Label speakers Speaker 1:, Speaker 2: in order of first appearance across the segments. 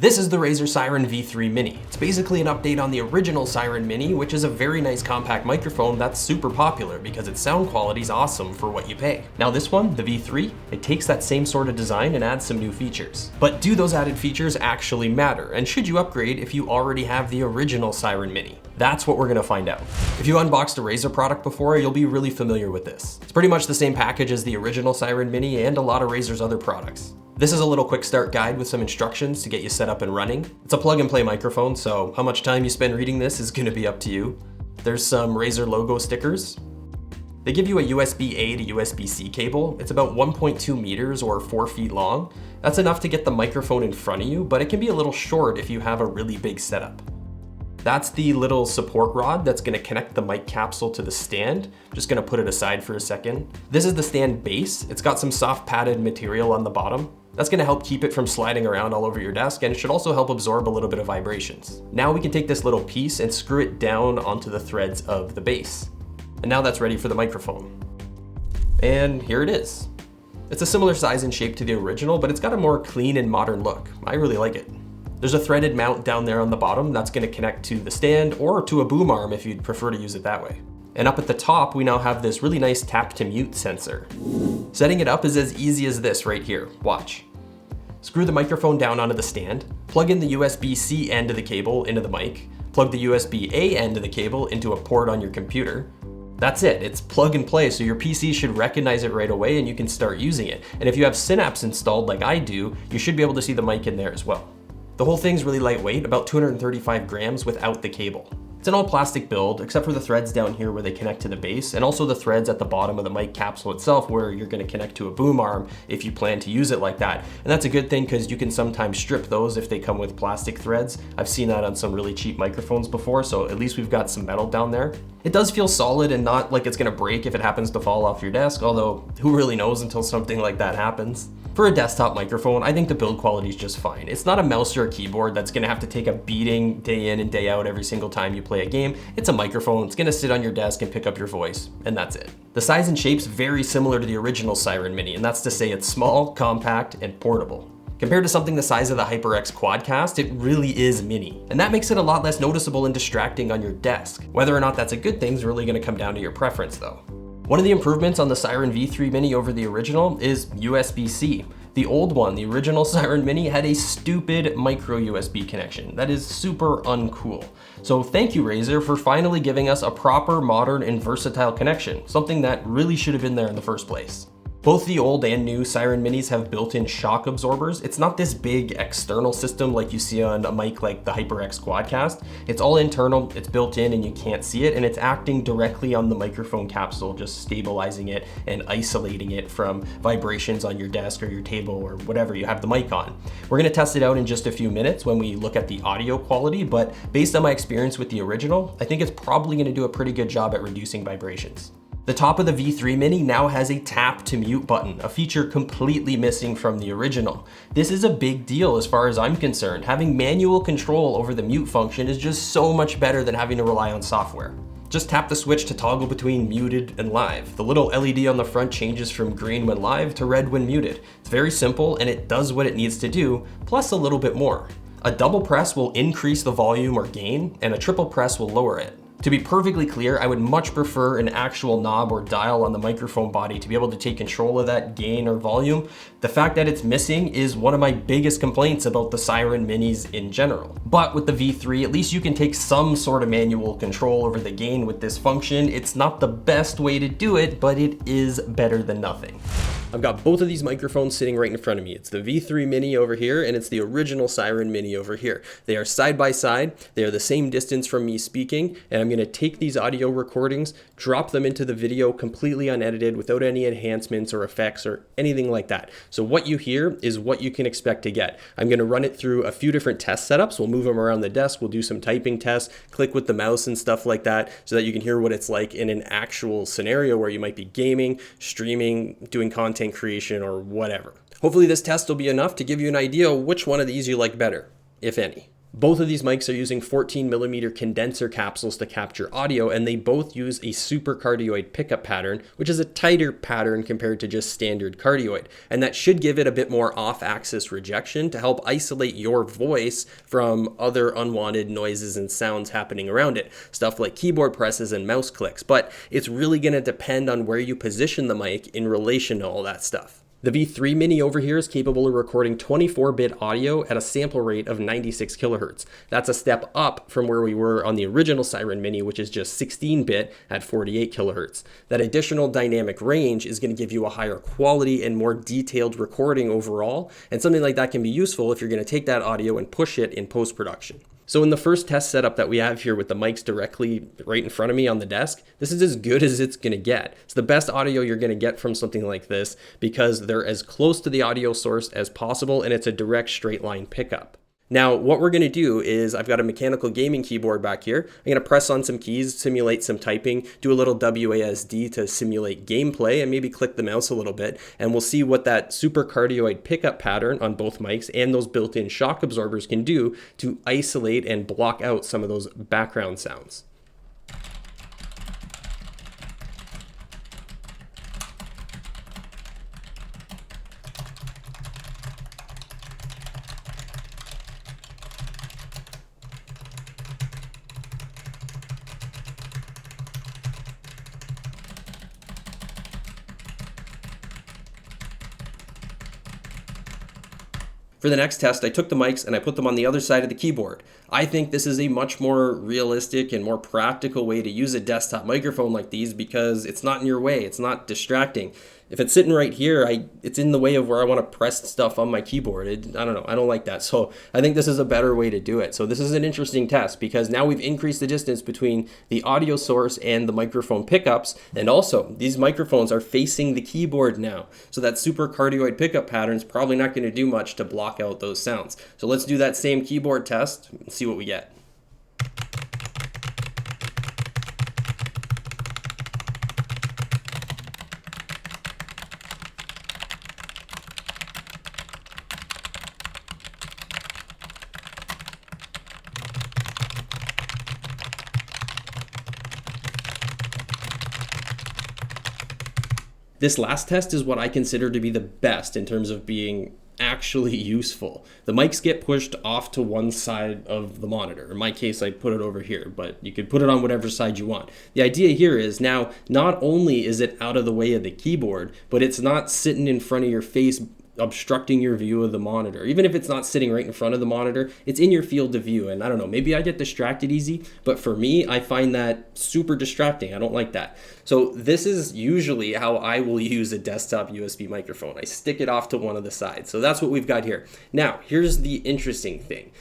Speaker 1: This is the Razer Seiren V3 Mini. It's basically an update on the original Seiren Mini, which is a very nice compact microphone that's super popular because its sound quality is awesome for what you pay. Now this one, the V3, it takes that same sort of design and adds some new features. But do those added features actually matter? And should you upgrade if you already have the original Seiren Mini? That's what we're gonna find out. If you unboxed a Razer product before, you'll be really familiar with this. It's pretty much the same package as the original Seiren Mini and a lot of Razer's other products. This is a little quick start guide with some instructions to get you set up and running. It's a plug and play microphone, so how much time you spend reading this is gonna be up to you. There's some Razer logo stickers. They give you a USB-A to USB-C cable. It's about 1.2 meters or 4 feet long. That's enough to get the microphone in front of you, but it can be a little short if you have a really big setup. That's the little support rod that's gonna connect the mic capsule to the stand. Just gonna put it aside for a second. This is the stand base. It's got some soft padded material on the bottom. That's gonna help keep it from sliding around all over your desk, and it should also help absorb a little bit of vibrations. Now we can take this little piece and screw it down onto the threads of the base. And now that's ready for the microphone. And here it is. It's a similar size and shape to the original, but it's got a more clean and modern look. I really like it. There's a threaded mount down there on the bottom that's gonna connect to the stand or to a boom arm if you'd prefer to use it that way. And up at the top, we now have this really nice tap to mute sensor. Setting it up is as easy as this right here. Watch. Screw the microphone down onto the stand, plug in the USB-C end of the cable into the mic, plug the USB-A end of the cable into a port on your computer. That's it, it's plug and play, so your PC should recognize it right away and you can start using it. And if you have Synapse installed like I do, you should be able to see the mic in there as well. The whole thing's really lightweight, about 235 grams without the cable. It's an all plastic build, except for the threads down here where they connect to the base, and also the threads at the bottom of the mic capsule itself where you're gonna connect to a boom arm if you plan to use it like that. And that's a good thing because you can sometimes strip those if they come with plastic threads. I've seen that on some really cheap microphones before, so at least we've got some metal down there. It does feel solid and not like it's gonna break if it happens to fall off your desk, although who really knows until something like that happens. For a desktop microphone, I think the build quality is just fine. It's not a mouse or a keyboard that's gonna have to take a beating day in and day out every single time you play a game. It's a microphone, it's gonna sit on your desk and pick up your voice, and that's it. The size and shape's very similar to the original Seiren Mini, and that's to say it's small, compact, and portable. Compared to something the size of the HyperX Quadcast, it really is mini. And that makes it a lot less noticeable and distracting on your desk. Whether or not that's a good thing is really gonna come down to your preference though. One of the improvements on the Seiren V3 Mini over the original is USB-C. The old one, the original Seiren Mini, had a stupid micro USB connection. That is super uncool. So thank you, Razer, for finally giving us a proper, modern, and versatile connection, something that really should have been there in the first place. Both the old and new Seiren Minis have built-in shock absorbers. It's not this big external system like you see on a mic like the HyperX Quadcast. It's all internal, it's built in and you can't see it, and it's acting directly on the microphone capsule, just stabilizing it and isolating it from vibrations on your desk or your table or whatever you have the mic on. We're gonna test it out in just a few minutes when we look at the audio quality, but based on my experience with the original, I think it's probably gonna do a pretty good job at reducing vibrations. The top of the V3 Mini now has a tap to mute button, a feature completely missing from the original. This is a big deal as far as I'm concerned. Having manual control over the mute function is just so much better than having to rely on software. Just tap the switch to toggle between muted and live. The little LED on the front changes from green when live to red when muted. It's very simple and it does what it needs to do, plus a little bit more. A double press will increase the volume or gain, and a triple press will lower it. To be perfectly clear, I would much prefer an actual knob or dial on the microphone body to be able to take control of that gain or volume. The fact that it's missing is one of my biggest complaints about the Seiren Minis in general. But with the V3, at least you can take some sort of manual control over the gain with this function. It's not the best way to do it, but it is better than nothing. I've got both of these microphones sitting right in front of me. It's the V3 Mini over here, and it's the original Seiren Mini over here. They are side by side. They are the same distance from me speaking, and I'm gonna take these audio recordings, drop them into the video completely unedited without any enhancements or effects or anything like that. So what you hear is what you can expect to get. I'm gonna run it through a few different test setups. We'll move them around the desk. We'll do some typing tests, click with the mouse and stuff like that so that you can hear what it's like in an actual scenario where you might be gaming, streaming, doing content creation, or whatever. Hopefully this test will be enough to give you an idea which one of these you like better, if any. Both of these mics are using 14mm condenser capsules to capture audio, and they both use a supercardioid pickup pattern, which is a tighter pattern compared to just standard cardioid. And that should give it a bit more off-axis rejection to help isolate your voice from other unwanted noises and sounds happening around it. Stuff like keyboard presses and mouse clicks. But it's really going to depend on where you position the mic in relation to all that stuff. The V3 Mini over here is capable of recording 24-bit audio at a sample rate of 96 kilohertz. That's a step up from where we were on the original Seiren Mini, which is just 16-bit at 48 kilohertz. That additional dynamic range is going to give you a higher quality and more detailed recording overall, and something like that can be useful if you're going to take that audio and push it in post-production. So in the first test setup that we have here with the mics directly right in front of me on the desk, this is as good as it's going to get. It's the best audio you're going to get from something like this because they're as close to the audio source as possible, and it's a direct straight line pickup. Now, what we're going to do is I've got a mechanical gaming keyboard back here. I'm going to press on some keys, simulate some typing, do a little WASD to simulate gameplay, and maybe click the mouse a little bit. And we'll see what that supercardioid pickup pattern on both mics and those built-in shock absorbers can do to isolate and block out some of those background sounds. For the next test, I took the mics and I put them on the other side of the keyboard. I think this is a much more realistic and more practical way to use a desktop microphone like these because it's not in your way, it's not distracting. If it's sitting right here, it's in the way of where I want to press stuff on my keyboard. I don't know, I don't like that. So I think this is a better way to do it. So this is an interesting test because now we've increased the distance between the audio source and the microphone pickups. And also, these microphones are facing the keyboard now. So that supercardioid pickup pattern is probably not going to do much to block out those sounds. So let's do that same keyboard test and see what we get. This last test is what I consider to be the best in terms of being actually useful. The mics get pushed off to one side of the monitor. In my case, I put it over here, but you could put it on whatever side you want. The idea here is now not only is it out of the way of the keyboard, but it's not sitting in front of your face obstructing your view of the monitor. Even if it's not sitting right in front of the monitor, it's in your field of view. And I don't know, maybe I get distracted easy, but for me, I find that super distracting. I don't like that. So this is usually how I will use a desktop USB microphone. I stick it off to one of the sides. So that's what we've got here. Now, here's the interesting thing.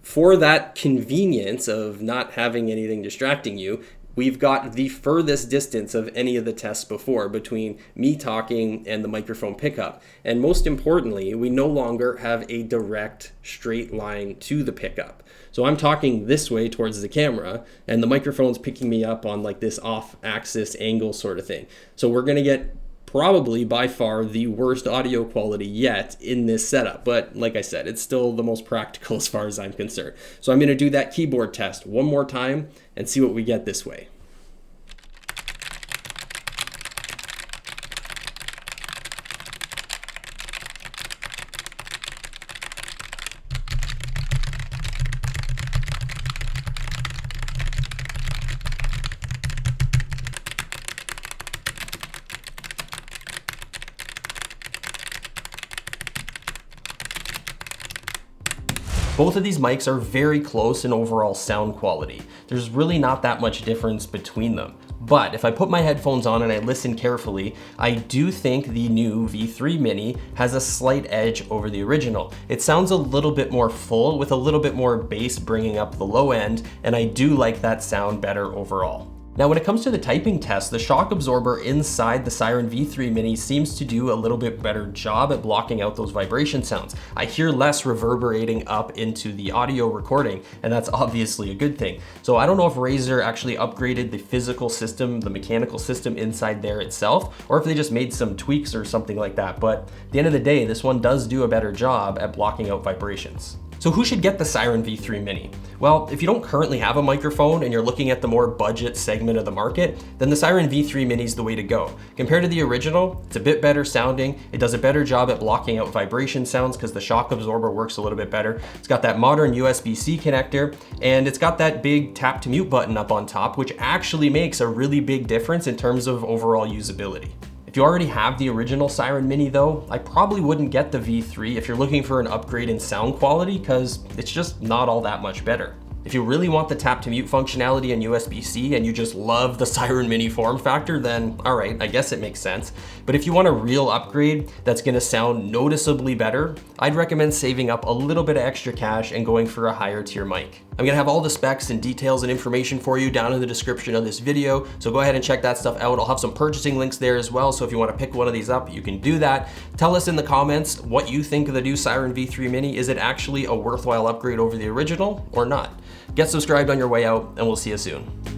Speaker 1: For that convenience of not having anything distracting you, we've got the furthest distance of any of the tests before between me talking and the microphone pickup. And most importantly, we no longer have a direct straight line to the pickup. So I'm talking this way towards the camera and the microphone's picking me up on like this off-axis angle sort of thing. So we're going to get probably by far the worst audio quality yet in this setup. But like I said, it's still the most practical as far as I'm concerned. So I'm going to do that keyboard test one more time and see what we get this way. Both of these mics are very close in overall sound quality. There's really not that much difference between them. But if I put my headphones on and I listen carefully, I do think the new V3 Mini has a slight edge over the original. It sounds a little bit more full with a little bit more bass bringing up the low end, and I do like that sound better overall. Now, when it comes to the typing test, the shock absorber inside the Seiren V3 Mini seems to do a little bit better job at blocking out those vibration sounds. I hear less reverberating up into the audio recording, and that's obviously a good thing. So I don't know if Razer actually upgraded the physical system, the mechanical system inside there itself, or if they just made some tweaks or something like that. But at the end of the day, this one does do a better job at blocking out vibrations. So who should get the Seiren V3 Mini? Well, if you don't currently have a microphone and you're looking at the more budget segment of the market, then the Seiren V3 Mini is the way to go. Compared to the original, it's a bit better sounding. It does a better job at blocking out vibration sounds because the shock absorber works a little bit better. It's got that modern USB-C connector, and it's got that big tap to mute button up on top, which actually makes a really big difference in terms of overall usability. If you already have the original Seiren Mini though, I probably wouldn't get the V3 if you're looking for an upgrade in sound quality because it's just not all that much better. If you really want the tap to mute functionality and USB-C and you just love the Seiren Mini form factor, then all right, I guess it makes sense. But if you want a real upgrade that's gonna sound noticeably better, I'd recommend saving up a little bit of extra cash and going for a higher tier mic. I'm gonna have all the specs and details and information for you down in the description of this video, so go ahead and check that stuff out. I'll have some purchasing links there as well, so if you wanna pick one of these up, you can do that. Tell us in the comments what you think of the new Seiren V3 Mini. Is it actually a worthwhile upgrade over the original or not? Get subscribed on your way out, and we'll see you soon.